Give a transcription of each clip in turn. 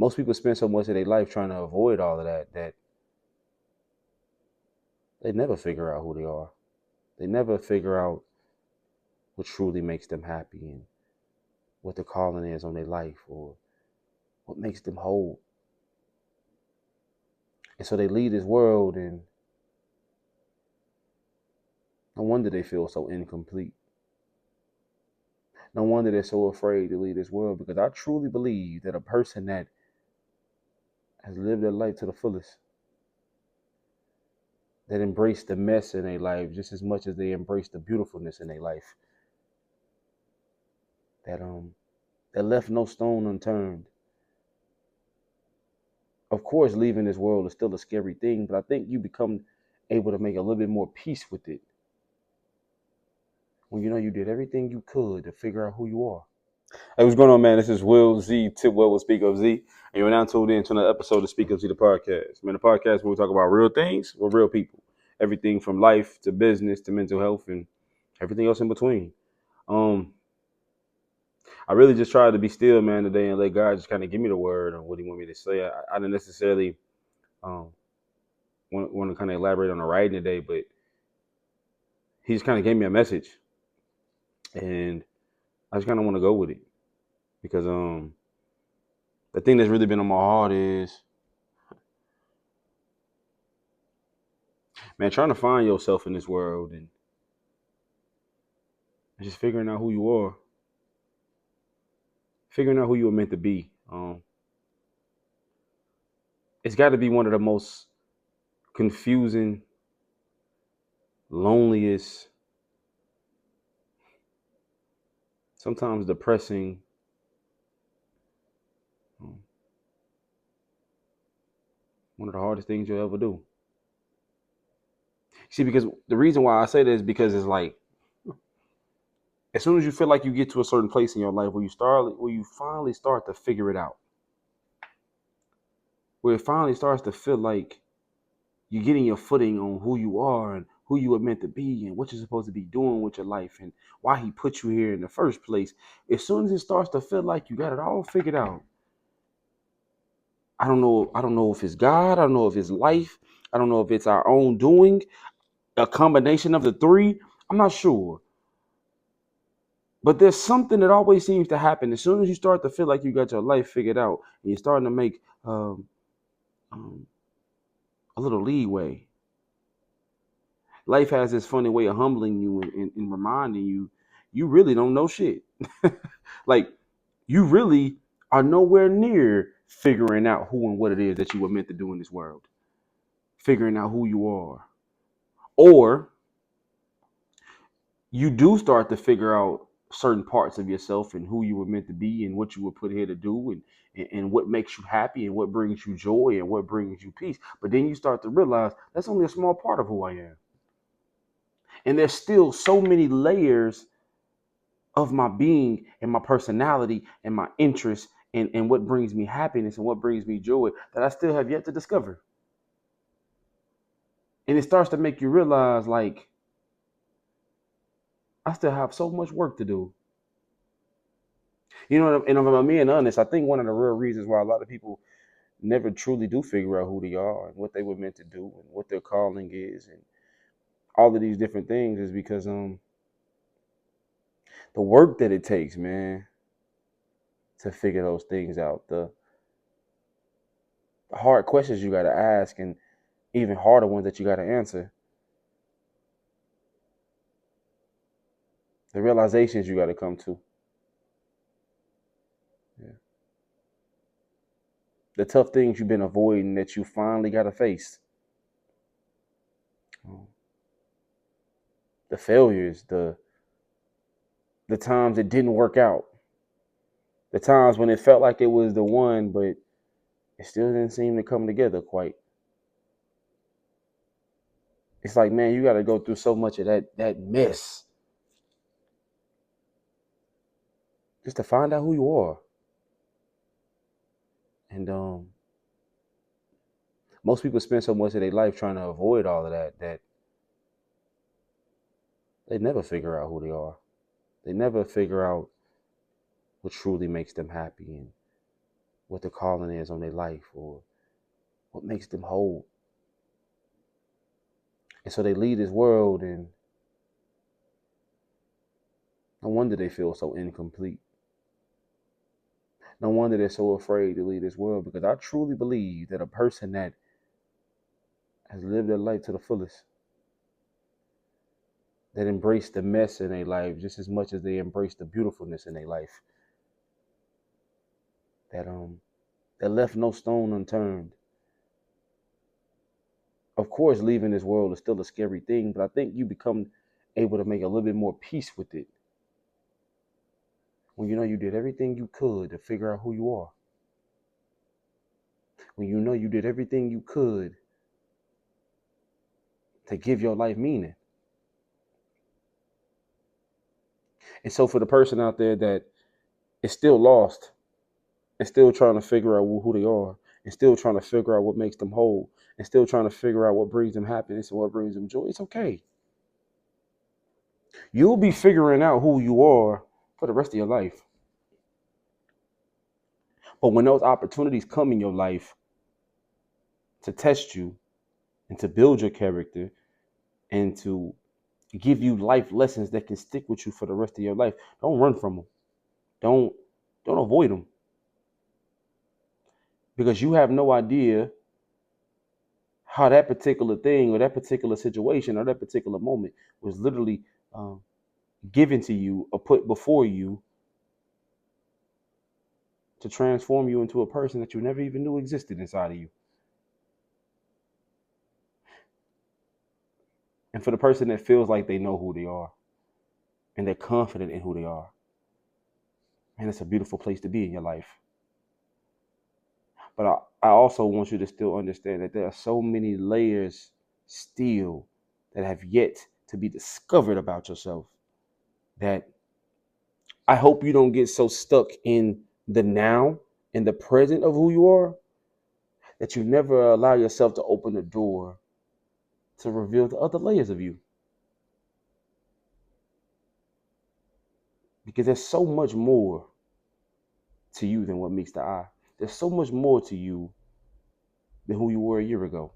most people spend so much of their life trying to avoid all of that they never figure out who they are. They never figure out what truly makes them happy and what the calling is on their life or what makes them whole. And so they leave this world, and no wonder they feel so incomplete. No wonder they're so afraid to leave this world, because I truly believe that a person that has lived their life to the fullest, that embrace the mess in their life just as much as they embrace the beautifulness in their life, that left no stone unturned. Of course, leaving this world is still a scary thing, but I think you become able to make a little bit more peace with it when you know you did everything you could to figure out who you are. Hey, what's going on, man? This is Will Z, Tipwell with SpeakUPZee, and you're now tuned in to another episode of SpeakUPZee the Podcast. Man, the podcast where we talk about real things with real people, everything from life to business to mental health and everything else in between. I really just tried to be still, man, today and let God just kind of give me the word on what He want me to say. I didn't necessarily want to kind of elaborate on the writing today, but He just kind of gave me a message, and I just kind of want to go with it because the thing that's really been on my heart is, man, trying to find yourself in this world and just figuring out who you are, figuring out who you were meant to be. It's got to be one of the most confusing, loneliest, sometimes depressing, one of the hardest things you'll ever do. See, because the reason why I say that is because it's like, as soon as you feel like you get to a certain place in your life where you finally start to figure it out, where it finally starts to feel like you're getting your footing on who you are and who you were meant to be and what you're supposed to be doing with your life and why He put you here in the first place. As soon as it starts to feel like you got it all figured out, I don't know if it's God, I don't know if it's life, I don't know if it's our own doing, a combination of the three, I'm not sure. But there's something that always seems to happen as soon as you start to feel like you got your life figured out and you're starting to make a little leeway. Life has this funny way of humbling you and reminding you really don't know shit. Like, you really are nowhere near figuring out who and what it is that you were meant to do in this world. Figuring out who you are. Or you do start to figure out certain parts of yourself and who you were meant to be and what you were put here to do and what makes you happy and what brings you joy and what brings you peace. But then you start to realize that's only a small part of who I am. And there's still so many layers of my being and my personality and my interests and what brings me happiness and what brings me joy that I still have yet to discover. And it starts to make you realize, like, I still have so much work to do. You know, and if I'm being honest, I think one of the real reasons why a lot of people never truly do figure out who they are and what they were meant to do and what their calling is and all of these different things is because the work that it takes, man, to figure those things out, the hard questions you got to ask and even harder ones that you got to answer, the realizations you got to come to. Yeah. The tough things you've been avoiding that you finally got to face. The failures, the times it didn't work out. The times when it felt like it was the one, but it still didn't seem to come together quite. It's like, man, you got to go through so much of that mess just to find out who you are. And most people spend so much of their life trying to avoid all of that they never figure out who they are. They never figure out what truly makes them happy and what the calling is on their life or what makes them whole. And so they leave this world, and no wonder they feel so incomplete. No wonder they're so afraid to leave this world, because I truly believe that a person that has lived their life to the fullest, that embraced the mess in their life just as much as they embraced the beautifulness in their life, that left no stone unturned. Of course, leaving this world is still a scary thing, but I think you become able to make a little bit more peace with it when you know you did everything you could to figure out who you are. When you know you did everything you could to give your life meaning. And so for the person out there that is still lost and still trying to figure out who they are and still trying to figure out what makes them whole and still trying to figure out what brings them happiness and what brings them joy, it's okay. You'll be figuring out who you are for the rest of your life. But when those opportunities come in your life to test you and to build your character and to give you life lessons that can stick with you for the rest of your life, don't run from them. Don't avoid them. Because you have no idea how that particular thing or that particular situation or that particular moment was literally given to you or put before you to transform you into a person that you never even knew existed inside of you. And for the person that feels like they know who they are and they're confident in who they are, man, it's a beautiful place to be in your life. But I also want you to still understand that there are so many layers still that have yet to be discovered about yourself, that I hope you don't get so stuck in the now, in the present of who you are, that you never allow yourself to open the door to reveal the other layers of you. Because there's so much more to you than what meets the eye. There's so much more to you than who you were a year ago,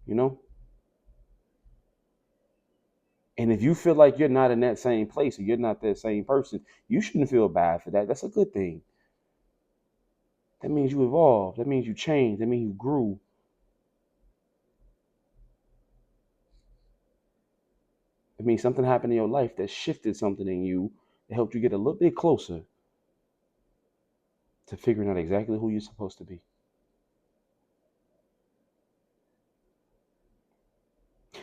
you know? And if you feel like you're not in that same place or you're not that same person, you shouldn't feel bad for that. That's a good thing. That means you evolved. That means you changed. That means you grew. It means something happened in your life that shifted something in you that helped you get a little bit closer to figuring out exactly who you're supposed to be.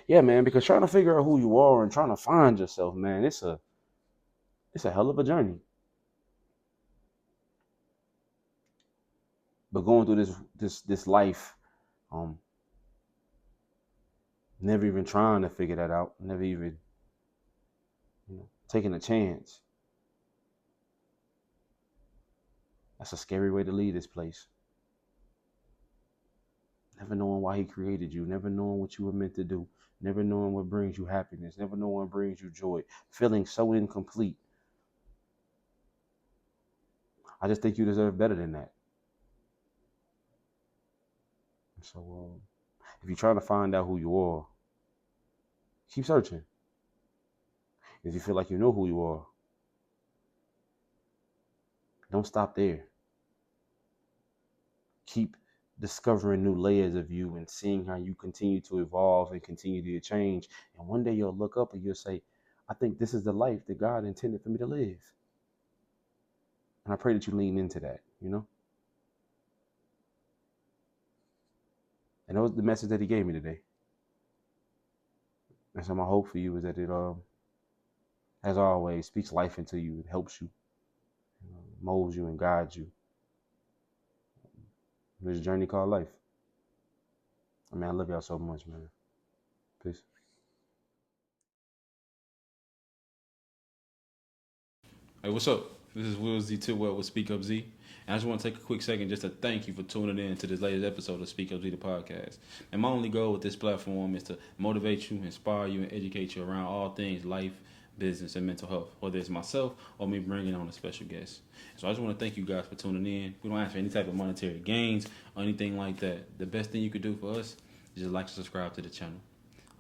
Yeah, man, because trying to figure out who you are and trying to find yourself, man, it's a hell of a journey. But going through this life, never even trying to figure that out, never even taking a chance. That's a scary way to leave this place. Never knowing why he created you, never knowing what you were meant to do, never knowing what brings you happiness, never knowing what brings you joy, feeling so incomplete. I just think you deserve better than that. So if you're trying to find out who you are, keep searching. If you feel like you know who you are, don't stop there. Keep discovering new layers of you and seeing how you continue to evolve and continue to change. And one day you'll look up and you'll say, I think this is the life that God intended for me to live. And I pray that you lean into that, you know? And that was the message that he gave me today. And so my hope for you is that it, as always, speaks life into you. It helps you, molds you and guides you. This journey called life. I mean, I love y'all so much, man. Peace. Hey, what's up? This is Will Z Tidwell with SpeakUPZee. And I just want to take a quick second just to thank you for tuning in to this latest episode of SpeakUPZee the podcast. And my only goal with this platform is to motivate you, inspire you, and educate you around all things life, business and mental health, whether it's myself or me bringing on a special guest. So I just want to thank you guys for tuning in. We don't ask for any type of monetary gains or anything like that. The best thing you could do for us is just like and subscribe to the channel.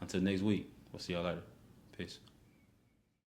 Until next week, we'll see y'all later. Peace.